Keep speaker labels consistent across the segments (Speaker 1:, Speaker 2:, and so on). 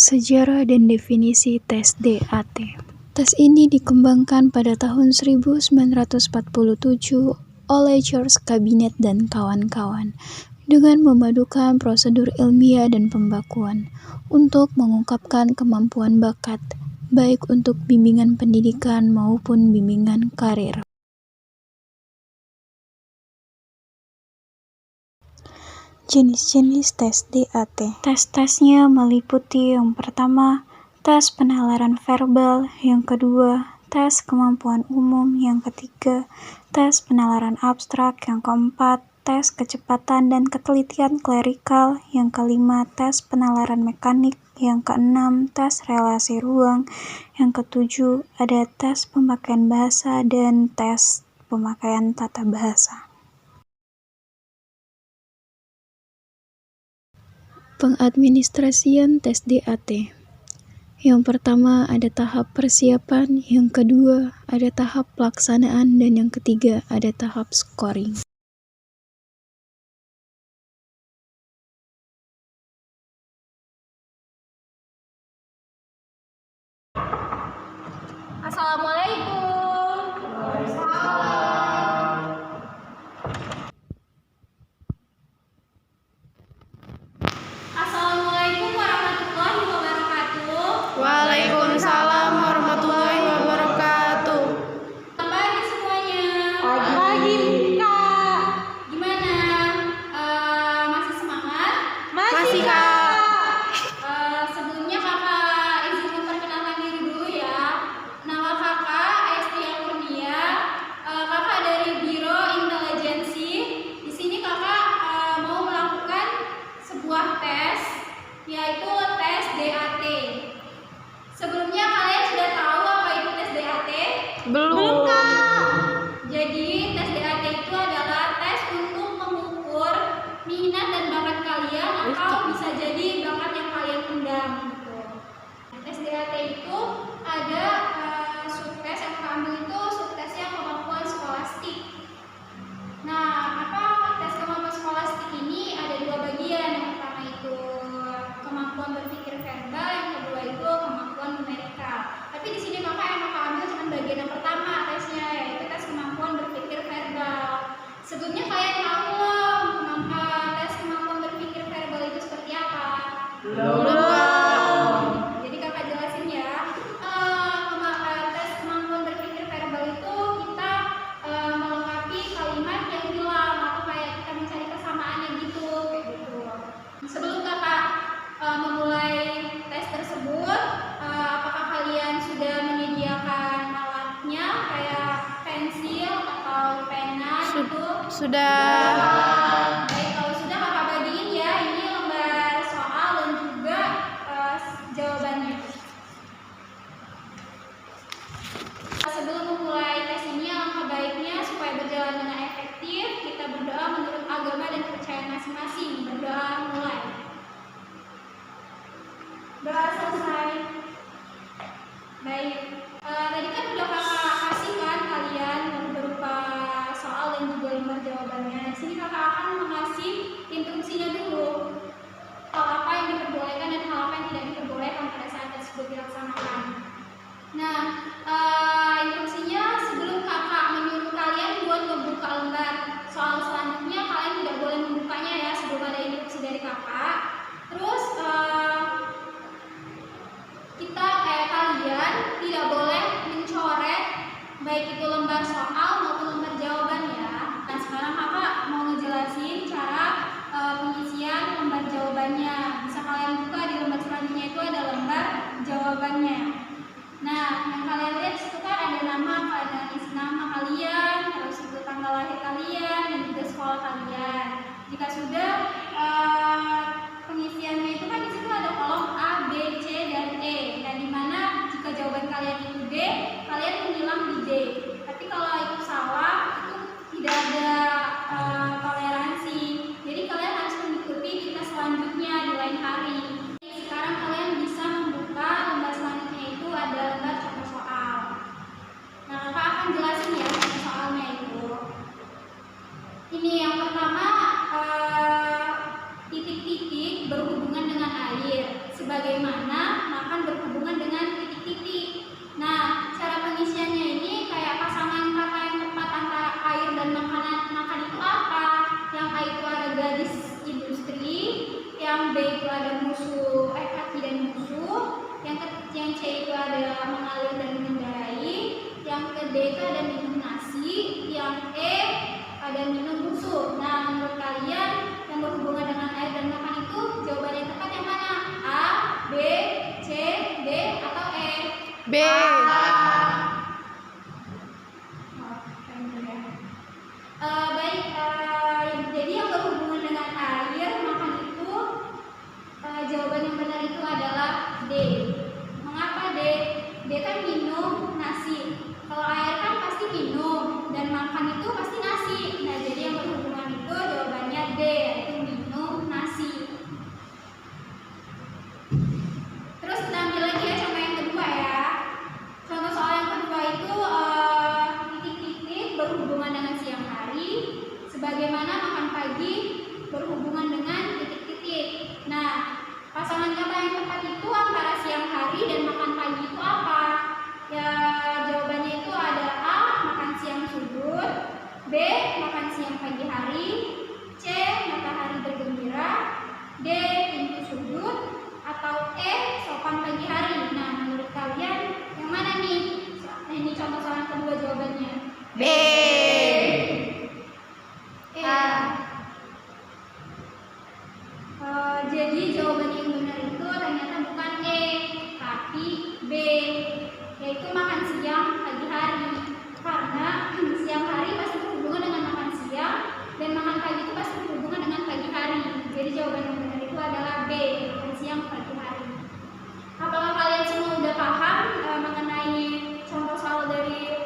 Speaker 1: Sejarah dan definisi tes DAT. Tes ini dikembangkan pada tahun 1947 oleh George Cabinet dan kawan-kawan dengan memadukan prosedur ilmiah dan pembakuan untuk mengungkapkan kemampuan bakat, baik untuk bimbingan pendidikan maupun bimbingan karir. Jenis-jenis tes DAT. Tes-tesnya meliputi yang pertama, tes penalaran verbal, yang kedua, tes kemampuan umum, yang ketiga, tes penalaran abstrak, yang keempat, tes kecepatan dan ketelitian klerikal, yang kelima, tes penalaran mekanik, yang keenam, tes relasi ruang, yang ketujuh, ada tes pemakaian bahasa dan tes pemakaian tata bahasa. Pengadministrasian tes DAT. Yang pertama ada tahap persiapan, yang kedua ada tahap pelaksanaan, dan yang ketiga ada tahap scoring.
Speaker 2: Assalamualaikum. Assalamualaikum warahmatullahi wabarakatuh.
Speaker 3: Waalaikumsalam warahmatullahi wabarakatuh.
Speaker 2: Selamat pagi semuanya.
Speaker 3: Pagi, Kak.
Speaker 2: Gimana? Masih semangat?
Speaker 3: Masih, Kak.
Speaker 2: Sebelumnya kakak izin memperkenalkan diri dulu ya. Nama kakak Estia Kurnia. Kakak dari Biro Intelijensi. Di sini kakak mau melakukan sebuah tes, yaitu tes DAT. Sebelumnya kalian sudah tahu apa itu tes DAT?
Speaker 3: Belum, Kak.
Speaker 2: Jadi tes DAT itu adalah tes untuk mengukur minat dan bakat kalian atau bisa jadi bakat yang kalian pendam gitu. Tes DAT itu ada subtes yang kami ambil itu subtesnya kemampuan skolastik. Nah, tes kemampuan skolastik ini ada dua bagian. Yang pertama itu kemampuan berpikir verbal, yang kedua itu kemampuan numerikal. Tapi di sini kakak ambil cuma bagian yang pertama tesnya, yaitu tes kemampuan berpikir verbal. Sebelumnya kalian tahu belum tes kemampuan berpikir verbal itu seperti apa?
Speaker 3: Belum.
Speaker 2: Jadi kakak jelasin ya. Tes kemampuan berpikir verbal itu kita melengkapi kalimat yang hilang atau kayak kita mencari kesamaannya gitu, kayak gitu. Sebelum kakak memulai tes tersebut, apakah kalian sudah menyediakan alatnya kayak pensil atau pena gitu?
Speaker 3: Sudah.
Speaker 2: Baik, kalau sudah kakak bagiin ya, ini lembar soal dan juga jawabannya. Sebelum memulai tes ini, alangkah baiknya supaya berjalan dengan efektif, kita berdoa menurut agama dan kepercayaan masing-masing. Berdoa mulai. Doa selesai. Baik, tadi kan udah kakak kasih kan kalian berupa soal dan juga lembar jawabannya. Di sini kakak akan mengasih instruksinya dulu. Hal apa yang diperbolehkan dan hal apa yang tidak diperbolehkan pada saat tersebut dilaksanakan. Nah, instruksinya sebelum kakak menyuruh kalian buat membuka lembar soal selanjutnya, kalian tidak boleh membukanya ya sebelum ada instruksi dari kakak. Terus kalian tidak boleh mencoret baik itu lembar soal maupun lembar jawaban ya. Nah, sekarang kakak mau ngejelasin cara pengisian lembar jawabannya. Bisa kalian buka di lembar selanjutnya, itu ada lembar jawabannya. Nah, yang kalian lihat itu kan ada nama, kalian isi nama kalian, terus itu tanggal lahir kalian dan juga sekolah kalian. Jika sudah pengisiannya itu kan di situ ada kolom A, B, C, dan E. Dan dimana jika jawaban kalian itu D, kalian menyilang di D. Tapi kalau itu salah, itu tidak ada toleransi. Jadi kalian harus mengikuti di tes selanjutnya di lain hari. Sekarang kalian bisa membuka lembar selanjutnya, itu ada lembar contoh soal. Nah, kakak akan jelasin ya contoh soalnya itu. Ini yang pertama yang ke D itu ada minum nasi, yang E ada minum susu. Nah, menurut kalian yang berhubungan dengan air dan makan itu jawaban yang tepat yang mana? A, B, C, D, atau E?
Speaker 3: B.
Speaker 2: Baik, jadi yang berhubungan dengan air makan itu jawaban yang benar itu adalah D. Mengapa D? D kan minum nasi. Kalau air kan pasti minum dan makan itu pasti nasi. Nah, jadi yang berhubungan itu jawabannya D, yaitu minum nasi. Terus kita ambil lagi ya contoh yang kedua ya. Contoh soal yang kedua itu titik-titik berhubungan dengan siang hari, sebagaimana makan pagi berhubungan dengan titik-titik. Nah, pasangan kata yang tepat itu antara siang hari dan makan pagi itu apa? Ya, jawabannya itu ada A, makan siang subuh, B, makan siang pagi hari, C, matahari bergembira, D, pintu sudut, atau E, sopan pagi hari. Nah, menurut kalian yang mana nih? Nah, ini contoh soal yang kedua jawabannya.
Speaker 3: B.
Speaker 2: Jadi jawaban yang benar itu ternyata bukan E, tapi B, yaitu makan siang pagi hari. Karena siang hari pasti berhubungan dengan makan siang dan makan pagi itu pasti berhubungan dengan pagi hari. Jadi jawaban yang benar itu adalah B, makan siang pagi hari. Apakah kalian semua udah paham mengenai contoh soal dari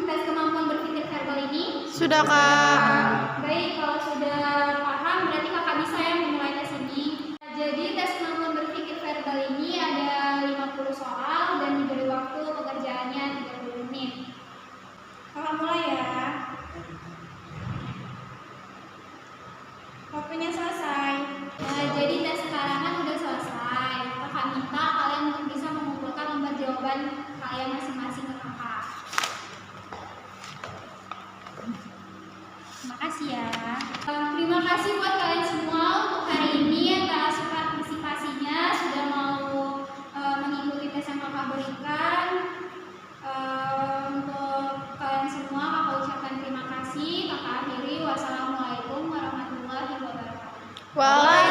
Speaker 2: tes kemampuan berpikir verbal ini?
Speaker 3: Sudah, Kak.
Speaker 2: Baik, kalau sudah paham berarti kakak bisa ya memulai tes ini. Jadi tes kemampuan berpikir verbal ini ada 50 soal dan diberi waktu pekerjaannya 30 menit. Kakak mulai ya. Waktunya selesai. Jadi tes sekarang kan udah selesai. Kakak minta kalian untuk bisa mengumpulkan lembar jawaban kalian masing-masing ke kakak. Terima kasih ya. Terima kasih buat kalian semua untuk hari ini atas partisipasinya, sudah mau mengikuti tes yang kakak berikan. Untuk kalian semua kakak ucapkan terima kasih. Kakak akhiri, wassalamualaikum warahmatullahi wabarakatuh.
Speaker 3: Waalaikumsalam.